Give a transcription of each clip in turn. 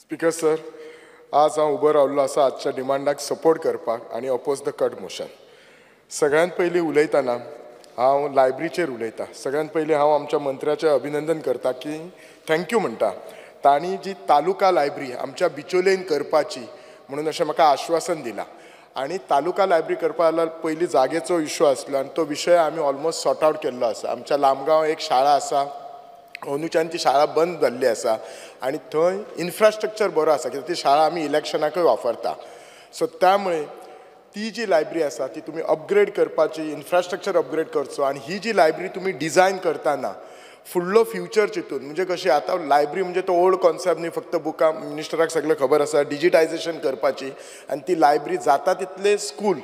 Speaker sir, आज हांव उबो रावल्लो आसा आजच्या डिमांडाक सपोर्ट करपाक आनी अपोज द कट मोशन. सगळ्यांत पयलीं उलयतना हांव लायब्ररीचेर उलयतां. सगळ्यांत पयलीं हांव आमच्या मंत्र्याचें अभिनंदन करता की थँक्यू म्हणटा. तांणी जी तालुका लायब्ररी आमच्या बिचोलेन करपाची म्हणून अशें म्हाका आश्वासन दिलां. आनी तालुका लायब्ररी करपा जाल्यार पयलीं जागेचो इश्यू आसलो आनी तो विशय आमी ऑलमोस्ट सॉर्ट आवट केल्लो आसा. आमच्या लामगांव एक शाळा आसा, अंदूच्यान ती शाळा बंद जाल्ली आसा आनी थंय इन्फ्रास्ट्रक्चर बरो आसा कित्याक ती शाळा आमी इलेक्शनाकूय वापरता. सो त्यामुळे ती जी लायब्ररी आसा ती तुमी अपग्रेड करपाची, इन्फ्रास्ट्रक्चर अपग्रेड करचो. आनी ही जी लायब्ररी तुमी डिझायन करतना फुडलो फ्युचर चिंतून, म्हणजे कशी आतां लायब्ररी म्हणजे तो ओल्ड कॉन्सेप्ट न्ही, फक्त बुकां मिनिस्टराक सगळें खबर आसा, डिजिटायझेशन करपाची आनी ती लायब्ररी जाता तितले स्कूल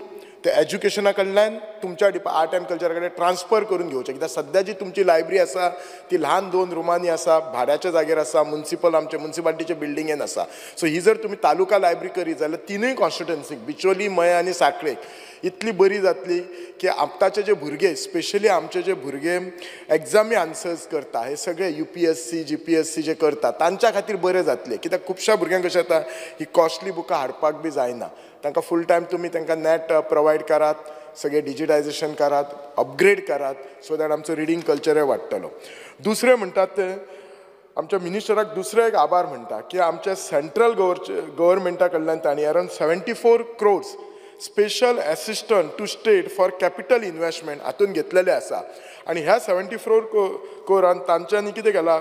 ते एज्युकेशना कडल्यान तुमच्या आर्ट एंड कल्चरा कडेन ट्रान्सफर करून घेवचें. कित्याक सद्या जी तुमची लायब्ररी आसा ती ल्हान 2 रुमांनी आसा, भाड्याच्या जागेर आसा, आमच्या म्युन्सिपालिटीच्या बिल्डिंगेन आसा. सो ही जर तुमी तालुका लायब्ररी करीत जाल्यार तिनूय कॉन्स्टिट्युएन्सीक बिचोली, मय आनी सांखळेक इतली बरी जातली की आतांचे जे भुरगे, स्पेशली आमचे जे भुरगे एग्जामी आन्सर्स करता, हे सगळे UPSC GPSC जे करता तांच्या खातीर बरें जातलें. कित्याक खुबश्या भुरग्यांक कशें जाता ही कॉस्टली बुकां हाडपाक बी जायना. तांकां फूल टायम तुमी तांकां नेट प्रोवायड करात, सगळे डिजिटायझेशन करात, अपग्रेड करात, सो दॅट आमचो रिडींग कल्चरय वाडटलो. दुसरें म्हणटात ते आमच्या मिनिस्टराक दुसरो एक आभार म्हणटा की आमच्या सेंट्रल गव्हर्मेंटा कडल्यान तांणी अरावंड 74 crores special assistant to state for capital investment हातून घेतलेले आसा. आनी ह्या 74 crores तांच्यांनी कितें केलां,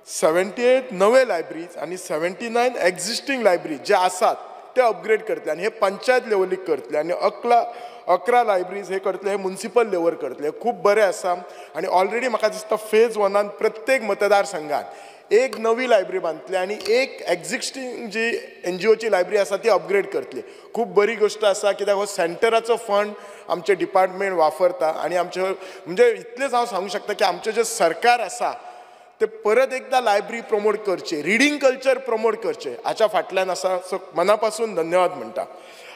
78 नवे लायब्ररीज आनी 79 एक्झिस्टींग लायब्ररी जे आसात ते अपग्रेड करतले आनी हे पंचायत लेवलीक करतले आनी 11 लायब्ररीज हे करतले, हे म्युन्सिपल लेवल करतले. खूब बरें आसा. आनी ऑलरेडी म्हाका दिसता फेज 1 प्रत्येक मतदारसंघात एक नवी लायब्ररी बांदतली आनी एक एक्झिस्टींग जी NGOची लायब्ररी आसा ती अपग्रेड करतली. खूब बरी गोष्ट आसा कित्याक हो सेंटराचो फंड आमचे डिपार्टमेंट वापरता. आनी आमचे म्हणजे इतलेंच हांव सांगूंक शकता की आमचें जें सरकार आसा ते परत एकदा लायब्ररी प्रमोट करचे, रिडींग कल्चर प्रमोट करचे हाच्या फाटल्यान आसा. सो मनापासून धन्यवाद म्हणटा.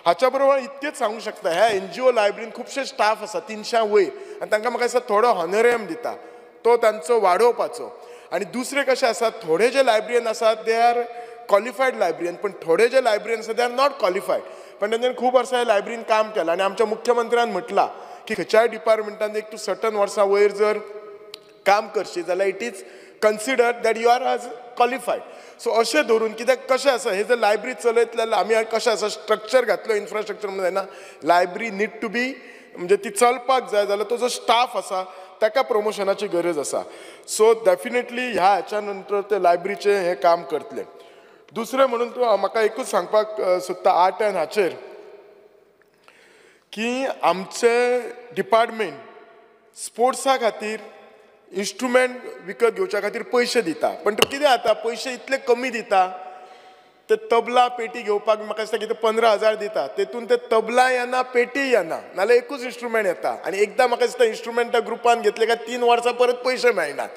हाच्या बरोबर इतकेच सांगू शकता ह्या NGO लायब्ररीन खुबशे स्टाफ आसा 300 वयर आनी तांकां म्हाका दिसता थोडो हॉनरेम दिता तो तांचो वाडोवपाचो. आनी दुसरें कशें आसा, थोडे जे लायब्ररीयन आसात दे आर क्वॉलिफायड लायब्ररीयन, पण थोडे जे लायब्ररीयन आसा दे आर नॉट क्वॉलिफायड. पण तांच्यानी खूब वर्सां ह्या लायब्ररीन काम केलां आनी आमच्या मुख्यमंत्र्यान म्हटलां की खंयच्याय डिपार्टमेंटान एक तूं सर्टन वर्सां वयर जर काम करशी जाल्यार it is considered that you are as qualified. So अशें धरून, कित्याक कशें आसा हे जर लायब्ररी चलयतले आमी कशें आसा स्ट्रक्चर घातलो, इन्फ्रास्ट्रक्चर म्हणून जायना. लायब्ररी नीड टू बी म्हणजे ती चलपाक जाय जाल्यार तो जो स्टाफ आसा ताका प्रमोशनाची गरज आसा. सो डेफिनेटली ह्या हाच्या नंतर ते लायब्ररीचे हे काम करतले. दुसरें म्हणून तूं म्हाका एकूच सांगपाक सोदता आर्ट एंड हाचेर की आमचे डिपार्टमेंट स्पोर्ट्सा खातीर इन्स्ट्रुमेंट विकत घेवच्या खातीर पयशे दिता. पण कितें जाता, पयशे इतले कमी दिता, ते तबला पेटी घेवपाक म्हाका दिसता कितें 15,000 दिता, तेतून ते तबला येना, पेटी येना, नाल्यार एकूच इन्स्ट्रुमेंट येता. आनी एकदां म्हाका दिसता इन्स्ट्रुमेंट त्या ग्रुपान घेतले काय 3 वर्सां परत पयशे मेळनात.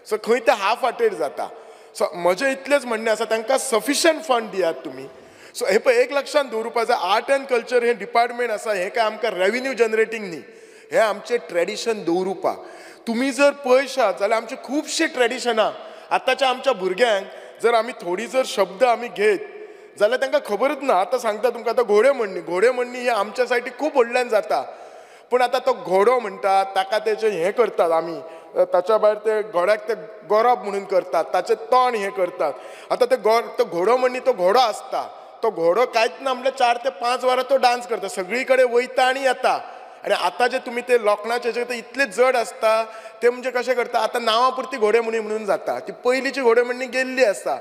सो खंय ते हाफ हार्टेड जाता. सो म्हजें इतलेंच म्हणणें आसा, तांकां सफिशियंट फंड दियात तुमी. सो हे पळय एक लक्षांत दवरुपा जाय, आर्ट एंड कल्चर हे डिपार्टमेंट आसा हे काय आमकां रेव्हेन्यू जनरेटींग न्ही, हे आमचें ट्रेडिशन दवरुपा. तुम्ही जर पळयशात जाल्यार आमचे खुबशे ट्रेडिशनां आतांच्या आमच्या भुरग्यांक जर आमी थोडी जर शब्द आमी घेत जाल्यार तांकां खबरच ना. आतां सांगता तुमकां, आतां घोडेमोडणी ही आमच्या सायडीक खूब व्हडल्यान जाता. पूण आतां तो घोडो म्हणटात, ताका तेचें हें करतात आमी, ताच्या भायर ते घोड्याक ते गौरव म्हणून करतात, ताचें तोंड हें करतात. आतां तो घोडो म्हणणी तो घोडो आसता, तो घोडो कांयच ना म्हणल्यार 4 ते 5 वरां तो डान्स करता, सगळी कडेन वयता आनी येता. आनी आतां जे तुमी ते लोकणाचे जे ते इतले जड आसता ते म्हणजे कशें करता, आतां नांवा पुरती घोडेमोडणी म्हणून जाता, ती पयलींची घोडेमोडणी गेल्ली आसा.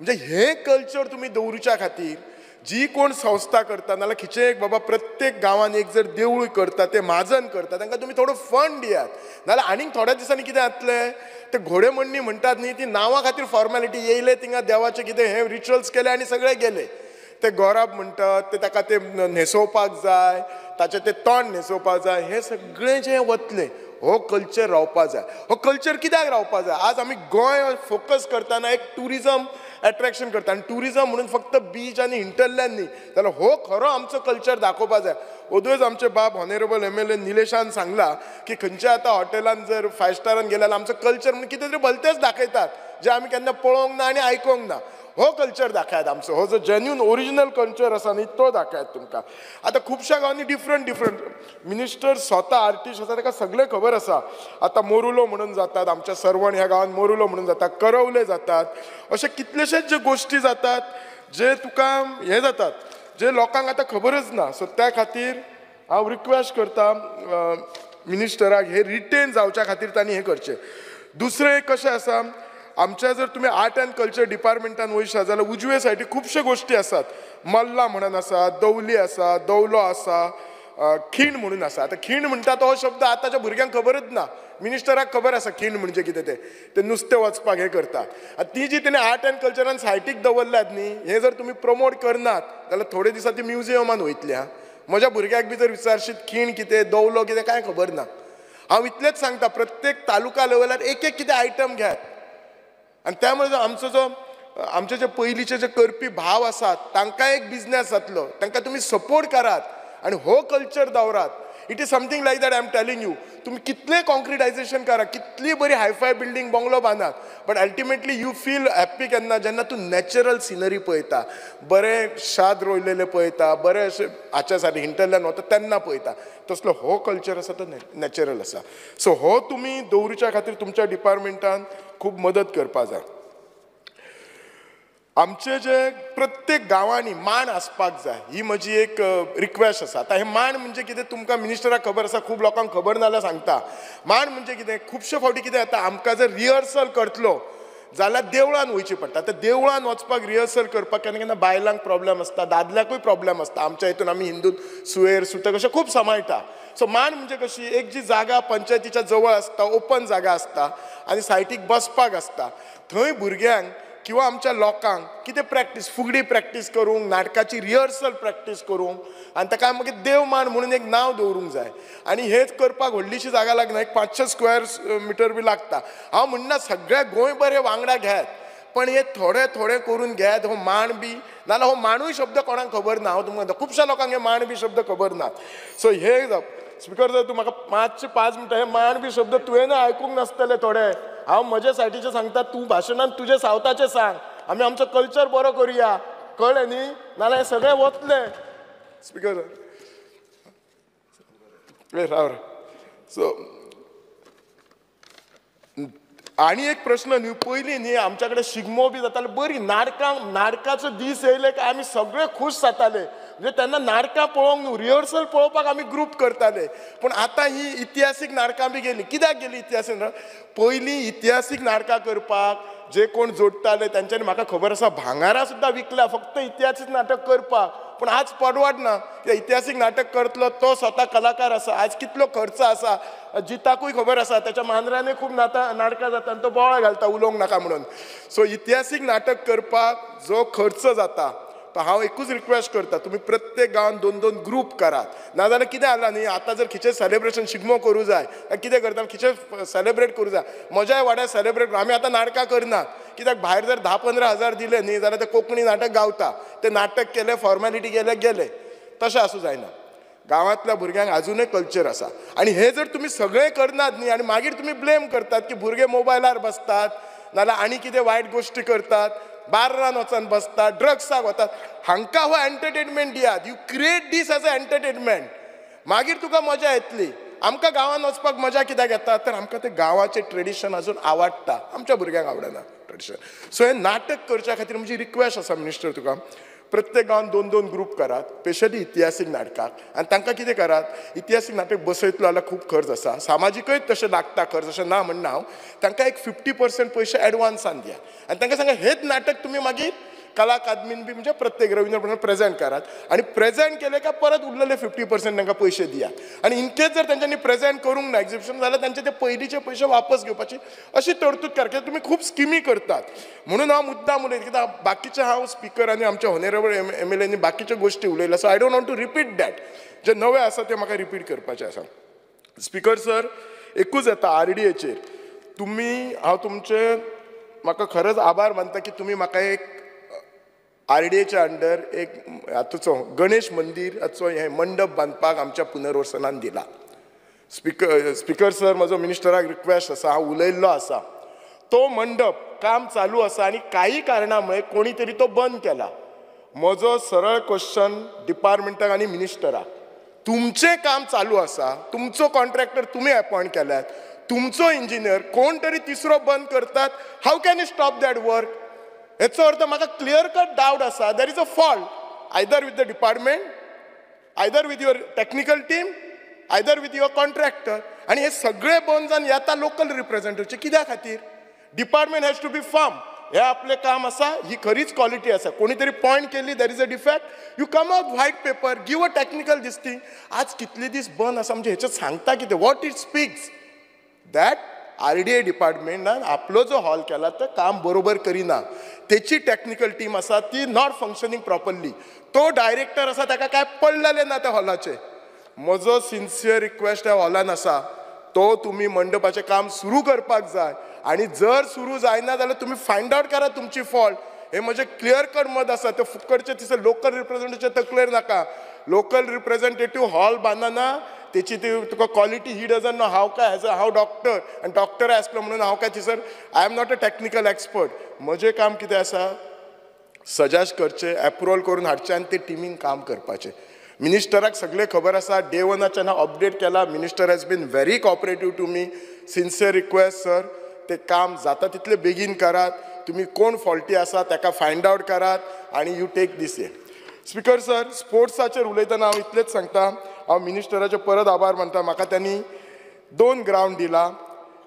म्हणजे हे कल्चर तुमी दवरुच्या खातीर जी कोण संस्था करता नाल्यार खिचे एक बाबा प्रत्येक गांवांत एक जर देवूळ करता, ते म्हाजन करता, तांकां तुमी थोडो फंड दियात. नाल्यार आनीक थोड्या दिसांनी कितें जातलें, ते घोडेमोडणी म्हणटात न्ही, ती नांवा खातीर फॉर्मेलिटी येयले, थिंगा देवाचे कितें हे रिच्युअल्स केले आनी सगळे गेले. ते गौरव म्हणटात, ते ताका ते न्हेसोवपाक जाय, ताचें ते तोंड न्हेसोवपाक जाय, हे सगळें जें वतलें, हो कल्चर रावपा जाय. हो कल्चर कित्याक रावपा जाय? आज आमी गोंय फोकस करतना एक टुरिजम अट्रॅक्शन करता आनी टुरिजम म्हणून फक्त बीच आनी हिंटरलँड न्ही, जाल्यार हो खरो आमचो कल्चर दाखोवपा जाय. ओदूच आमचे बाब ऑनरेबल MLA निलेशान सांगला की खंयच्या आतां हॉटेलान जर 5 स्टारान गेल्यार आमचो कल्चर म्हणून कितें तरी भलतेंच दाखयतात जे आमी केन्ना पळोवंक ना आनी आयकोंक ना. हो कल्चर दाखयात आमचो, हो जो जेन्युन ओरिजिनल कल्चर आसा न्ही तो दाखयात तुमकां. आतां खुबश्या गांवांनी डिफरंट मिनिस्टर स्वता आर्टिस्ट आसा ताका सगळें खबर आसा. आतां मोरुलो म्हणून जातात, आमच्या सरवण ह्या गांवांत मोरुलो म्हणून जातात, करवले जातात, अशे कितलेशेच जे गोश्टी जातात जे तुका हे जातात, जे लोकांक आतां खबरच ना. सो त्या खातीर हांव रिक्वेस्ट करता मिनिस्टराक हे रिटेन जावच्या खातीर तांणी हे करचें. दुसरें कशें आसा, आमच्या जर तुमी आर्ट एंड कल्चर डिपार्टमेंटान वयशात जाल्यार उजवे सायडीक खुबशे गोश्टी आसात. मल्ला म्हणून आसा, दवली आसा, दवलो आसा, खीण म्हणून आसा. आतां खीण म्हणटा तो शब्द आतांच्या भुरग्यांक खबरच ना. मिनिस्टराक खबर आसा खीण म्हणजे कितें ते नुस्तें वचपाक हे करता. ती जी तेणें आर्ट एंड कल्चरान सायटीक दवरल्यात न्ही, हे जर तुमी प्रमोट करनात जाल्यार थोडे दिसा ती म्युजियमान वयतली. म्हज्या भुरग्याक बी जर विचारशीत खीण कितें, दवलो कितें, कांय खबर ना. हांव इतलेंच सांगता, प्रत्येक तालुका लेवलार एक कितें आयटम घेयात. आनी त्यामुळे आमचे जे पयलींचे जे करपी भाव आसात तांकां एक बिझनेस जातलो, तांकां तुमी सपोर्ट करात आनी हो कल्चर दवरात. It is something like that I am telling you. तुम्ही कितले कॉन्क्रिटायझेशन करा, कितली बरी हायफाय बिल्डींग बंगलो बांदात, but ultimately you feel happy केन्ना जेन्ना तूं नॅचरल सिनरी पळयता, बरें शाद रोयलेले पळयता, बरें अशें हाच्या सायडी हिंटरलँड वता तेन्ना पळयता. तसलो हो कल्चर आसा तो नॅचरल आसा. सो हो तुमी दवरुच्या खातीर तुमच्या डिपार्टमेंटान खूब मदत करपा जाय. आमचे जे प्रत्येक गांवांनी मांड आसपाक जाय ही म्हजी एक रिक्वेस्ट आसा. आतां हे मांड म्हणजे कितें तुमकां मिनिस्टराक खबर आसा, खूब लोकांक खबर ना जाल्यार सांगता. मांड म्हणजे कितें, खुबशे फावटी कितें जाता, आमकां जर रिहर्सल करतलो जाल्यार देवळान वयची पडटा. तर देवळान वचपाक रिहर्सल करपाक केन्ना केन्ना बायलांक प्रॉब्लेम आसता, दादल्याकूय प्रॉब्लेम आसता. आमच्या हितून आमी हिंदून सुयेर सुतक अशें खूब सांबाळटा. सो मांड म्हणजे कशी, एक जी जागा पंचायतीच्या जवळ आसता, ओपन जागा आसता आनी सायटीक बसपाक आसता, थंय भुरग्यांक किंवा आमच्या लोकांक कितें प्रॅक्टीस, फुगडी प्रॅक्टीस करूंक, नाटकाची रिहर्सल प्रॅक्टीस करूंक आनी ताका मागीर देव मांड म्हणून एक नांव दवरूंक जाय. आनी हेच करपाक व्हडलीशी जागा लागना, एक 500 स्क्वेअर मिटर बी लागता. हांव म्हणना सगळ्या गोंयभर हे वांगडा घेयात, पण हे थोडे थोडे करून घेयात. हो मांड बी नाल्यार हो मांडूय शब्द कोणाक खबर ना. हांव तुमकां खुबश्या लोकांक हे मांड बी शब्द खबर नात. सो हे स्पिकर जर तूं म्हाका 5 मिनटां हे मांड बी शब्द तुवें आयकूंक नासतले थोडे. हांव म्हजे सायटीचें सांगता, तूं भाशणान तुजे सावताचें सांग, आमी आमचो कल्चर बरो करुया, कळ्ळें न्ही, नाल्यार हे सगळें वतले. स्पिकर राव. सो आनी एक प्रश्न न्ही, पयलीं न्ही आमच्या कडेन शिगमो बी जाताले, बरी नाटकाचो दीस येयले काय आमी सगळे खूश जाताले. म्हणजे तेन्ना नाटकां पळोवंक न्हू, रिहर्सल पळोवपाक आमी ग्रूप करताले. पूण आतां ही इतिहासीक नाटकां बी गेली. कित्याक गेली इतिहासीक पयलीं इतिहासीक नाटकां करपाक जे कोण जोडटाले तेंच्यांनी म्हाका खबर आसा भांगारां सुद्दां विकल्या फक्त इतिहासीक नाटक करपाक. पूण आज परवडना. इतिहासीक नाटक करतलो तो स्वता कलाकार आसा, आज कितलो खर्च आसा, जिताकूय खबर आसा, त्याच्या मांद्रांनी खूब नाटकां जाता आनी तो बोवाळ घालता उलोवंक नाका म्हणून. सो इतिहासीक नाटक करपाक जो खर्च जाता तो हांव एकूच रिक्वेस्ट करता, तुमी प्रत्येक गांवांत 2-2 ग्रूप करात. नाजाल्यार कितें जालां न्ही, आतां जर खिचें सेलेब्रेशन शिगमो करूं जाय, कितें करता खिचें सेलेब्रेट करूं जाय, म्हज्याय वाड्यार सेलेब्रेट आमी आतां नाटकां करनात. कित्याक भायर जर 10-15 हजार दिले न्ही जाल्यार ते कोंकणी नाटक गावता, ते नाटक केले, फॉर्मेलिटी गेले. तशें आसूं जायना. गांवांतल्या भुरग्यांक अजूनय कल्चर आसा. आनी हे जर तुमी सगळें करनात न्ही आनी मागीर तुमी ब्लेम करतात की भुरगे मोबायलार बसतात नाल्यार आनी कितें वायट गोश्टी करतात, बार्रान वचून बसतात, ड्रग्साक वतात. हांकां हो एंटरटेनमेंट दियात. You create this as a entertainment. मागीर तुका मजा येतली. आमकां गांवांत वचपाक मजा कित्याक येता, तर आमकां ते गांवाचें ट्रेडिशन अजून आवडटा. आमच्या भुरग्यांक आवडना ट्रेडिशन. सो हे नाटक करच्या खातीर म्हजी रिक्वेस्ट आसा मिनिस्टर तुका, प्रत्येक गांवांत 2-2 ग्रूप करात, स्पेशली इतिहासीक नाटकाक. आनी तांकां कितें करात, इतिहासीक नाटक बसयतलो जाल्यार खूब खर्च आसा, सामाजीकय तशें लागता खर्च, अशें ना म्हणना हांव. तांकां एक 50% पयशे एडवान्सान दिया आनी तांकां सांगा हेच नाटक तुमी मागीर कला अकादमीन बी म्हणजे प्रत्येक रवींद्र भवनात प्रेजेंट करात. आनी प्रेजेंट केले काय परत उरलेले 50% तांकां पयशे दियात. आनी इनकेस जर तांच्यांनी प्रेजेंट करूंक ना एक्झिबिशन जाल्यार तांचे ते पयलींचे पयशे वापस घेवपाची अशी तरतूद करा. कित्याक तुमी खूब स्किमी करतात. म्हणून हांव मुद्दाम उलयता, कित्याक बाकीचे हांव स्पिकर आनी आमच्या ऑनरेबल MLAंनी बाकीच्यो गोश्टी उलयल्या. So I don't want to repeat that. जे नवे आसा ते म्हाका रिपीट करपाचे आसा. स्पिकर सर, एकूच येता RDAचेर तुमी, हांव तुमचे म्हाका खरंच आभार मानता की तुमी म्हाका एक RDAच्या अंडर एक हातूचो गणेश मंदिर हाचो हे मंडप बांदपाक आमच्या पुनर्वसनान दिला. स्पिकर सर, म्हजो मिनिस्टराक रिक्वेस्ट आसा, हांव उलयल्लो आसा, तो मंडप काम चालू असा आणि काही कारणामुळे कोणीतरी तो बंद केला. म्हजो सरळ क्वेश्चन डिपार्टमेंटाक आणि मिनिस्टराक, तुमचे काम चालू असा, तुमचो कॉन्ट्रॅक्टर तुम्ही अपॉइंट केल्यात, तुमचो इंजिनियर कोण तरी तिसरो बंद करतात, how can you stop that work? हेचो अर्थ म्हाका क्लियर कट डाऊट असा, there is a fault either with the department, either with your technical team, either with your contractor. आणि हे सगळे बंद जावन येता लोकल रिप्रेझेंटेटिव्हचे कित्या खातीर? Department has to be firm. हे आपले काम असा, ही खरीच क्वालिटी असा. कोणीतरी पॉइंट केली there is a defect, you come out white paper, give a technical this thing. आज कितले दीस बंद असा म्हणजे हेच्यात सांगता कितें? What it speaks that RDA डिपार्टमेंटान आपलो जो हॉल केला तो काम बरोबर करिना. त्याची टेक्निकल टीम असा ती नॉट फंक्शनिंग प्रॉपरली. तो डायरेक्टर असा ताका काय पडलेले ना त्या हॉलाचे. म्हजो सिन्सियर रिक्वेस्ट ह्या हॉलान असा, तो तुम्ही मंडपाचे काम सुरू करपाक जाय आणि जर सुरू जायना जाल्यार तुम्ही फायंड आउट करा तुमची फॉल्ट. हे म्हणजे क्लियर कट मत असा. ते फुकटचे तिसरे लोकल रिप्रेझेंटेटिव्हचे तकलेर नाका. लोकल रिप्रेझेंटेटिव्ह हॉल बांदना त्याची ती तुका क्वालिटी ही डजंट नो. हांव काय एज अ हांव डॉक्टर आनी डॉक्टर आसलो म्हणून हांव काय थिसर I am not a technical expert. म्हजें काम कितें आसा, सजेस्ट करचें, एप्रुवल करून हाडचें आनी ते टिमीन काम करपाचें. मिनिस्टराक सगळें खबर आसा. डे वनाच्यान हांव अपडेट केला. Minister has been very cooperative to me. Sincere request sir, ते काम जाता तितले बेगीन करात. तुम्ही कोण फॉल्टी आसा ताका फायंड आउट करात आणि यू टेक दिस ये. स्पीकर सर, स्पोर्ट्साचेर उलयतना हांव इतलेंच सांगता, हांव मिनिस्टराचे परत आभार मानता. म्हाका त्यांनी 2 ग्राउंड दिला.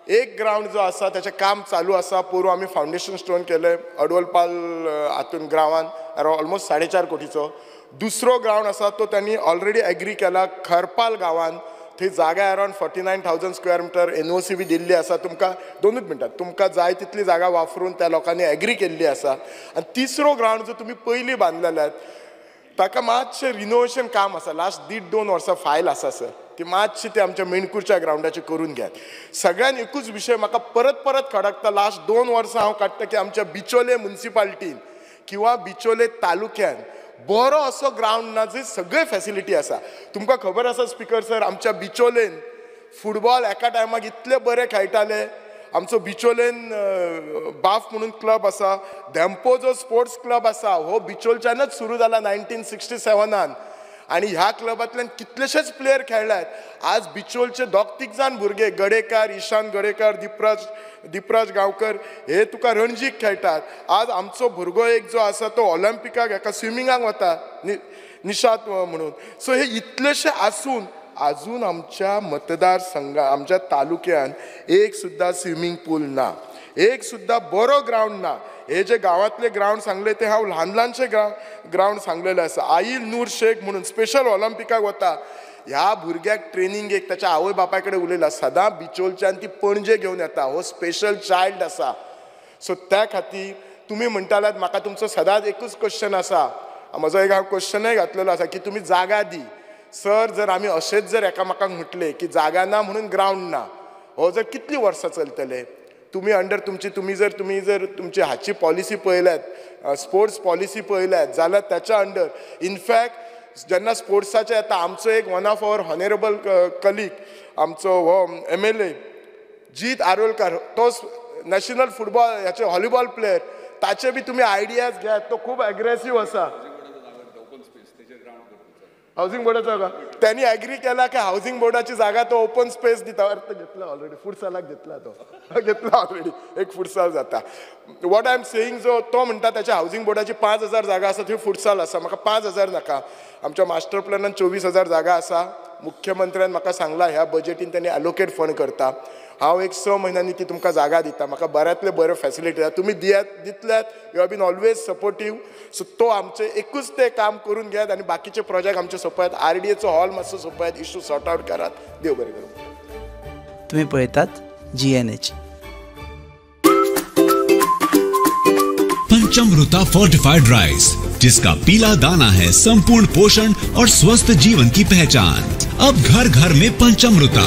एक ग्राउंड जो आसा त्याचें काम चालू आसा. पोरू आमी फावंडेशन स्टोन केले अडवलपाल हातून ग्रावान ऑलमोस्ट 4.5 कोटीचो. दुसरो ग्राउंड आसा तो त्यांनी ऑलरेडी एग्री केला खरपाल गांवान. थंय जागा अरावंड 49,000 स्क्वेअर मिटर NOC बी दिल्ली आसा. तुमकां 2 मिनटां तुमकां जाय तितली जागा वापरून त्या लोकांनी एग्री केल्ली आसा. आनी तिसरो ग्राउंड जो तुमी पयलीं बांदलेले ताका मातशें रिनोवेशन काम आसा. लास्ट 1.5-2 वर्सां फायल आसा सर. ती मातशी ते आमच्या मेणकुरच्या ग्राउंडाची करून घ्यात. सगळ्यान एकूच विशय म्हाका परत परत खडकता. लास्ट 2 वर्सां हांव काडटा की आमच्या बिचोले म्युनिसिपालिटीन किंवा बिचोले तालुक्यान बरो असो ग्राउंड ना जंय सगळे फॅसिलिटी आसा. तुमकां खबर आसा स्पीकर सर, आमच्या बिचोलेन फुटबॉल एका टायमाक इतले बरे खेळटाले. आमचो बिचोलेन बाफ म्हणून क्लब आसा. धेंपो जो स्पोर्ट्स क्लब आसा हो बिचोलच्यानच सुरू जाला 1967 आणि ह्या क्लबांतल्यान कितलेशेच प्लेयर खेळल्यात. आज बिचोलचे 2-3 जाण भुरगे, गडेकार, ईशान गडेकार, दिपराज गांवकर हे तुका रणजीक खेळटात. आज आमचो भुरगो एक जो आसा तो ऑलिंपिकाक हेका स्विमिंगाक वता निशात म्हणून. सो हे इतलेशे आसून अजून आमच्या मतदारसंघात आमच्या तालुक्यान एक सुद्धा स्विमिंग पूल ना, एक सुद्धा बरो ग्राउंड ना. हे जे गावातले ग्राउंड सांगले ते हांव ल्हानशे ग्राउंड सांगलेले आसा. आईल नूर शेख म्हणून स्पेशल ऑलिंपिकाक वता. ह्या भुरग्याक ट्रेनिंग एक त्याच्या आवय बापाय कडेन उलयला. सदां बिचोलच्यान ती पणजे घेवन येता. हो स्पेशल चायल्ड आसा. सो त्या खातीर तुमी म्हणटाल्यात म्हाका तुमचो सदांच एकूच क्वेश्चन आसा. म्हजो एक हांव क्वेश्चनय घातलेलो आसा की तुमी जागा दी. सर, जर आमी अशेंच जर एकामेकांक म्हटले की जागा ना म्हणून ग्राउंड ना, हो जर कितली वर्सां चलतले? तुम्ही अंडर तुम्ही जर तुमची हाची पॉलिसी पळयल्यात, स्पोर्ट्स पॉलिसी पळयल्यात जाल्यार त्याच्या अंडर इनफॅक्ट जेन्ना स्पोर्ट्साचे येता आमचो एक वन ऑफ अवर हॉनेरेबल कलीग आमचो हो MLA जीत आरोलकर, तो नॅशनल फुटबॉल ह्याचे व्हॉलीबॉल प्लेयर, ताचे बी तुम्ही आयडियाज घ्यात. तो खूप अग्रेसिव्ह असा. हाऊसिंग बोर्डाचा का त्यांनी ॲग्री केला की हाऊसिंग बोर्डाची जागा तो ओपन स्पेस दिता. अर्थ घेतला ऑलरेडी, फुटसालाक घेतला तो घेतला ऑलरेडी. एक फुटसाल जाता. वॉट आय एम सेईंग, जो तो म्हणटा त्याच्या हाऊसिंग बोर्डाची 5,000 जागा आसा, थंय फुटसाल आसा. म्हाका 5,000 नाका. आमच्या मास्टर प्लॅनान 24,000 जागा आसा. मुख्यमंत्र्यान म्हाका सांगला ह्या बजेटीन त्यांनी ॲलोकेट फंड करता. हांव एक 6 म्हयन्यांनी ती तुमकां जागा दिता. म्हाका बऱ्यांतले बऱ्यो फॅसिलिटी आसा. तुमी दितल्यात. You have been always supportive. So तो आमचे एकूच ते काम करून घेयात आणि बाकीचे प्रोजेक्ट आमचे सोपयात. RDAचो हॉल मातसो सोपयात. इश्यू सॉर्ट आउट करात. देव बरें करूं. तुम्ही पळयतात GNH. पंचामृता फोर्टिफाइड राइस, जिसका पीला दाना है संपूर्ण पोषण और स्वस्थ जीवन की पहचान. अब घर घर में पंचामृता.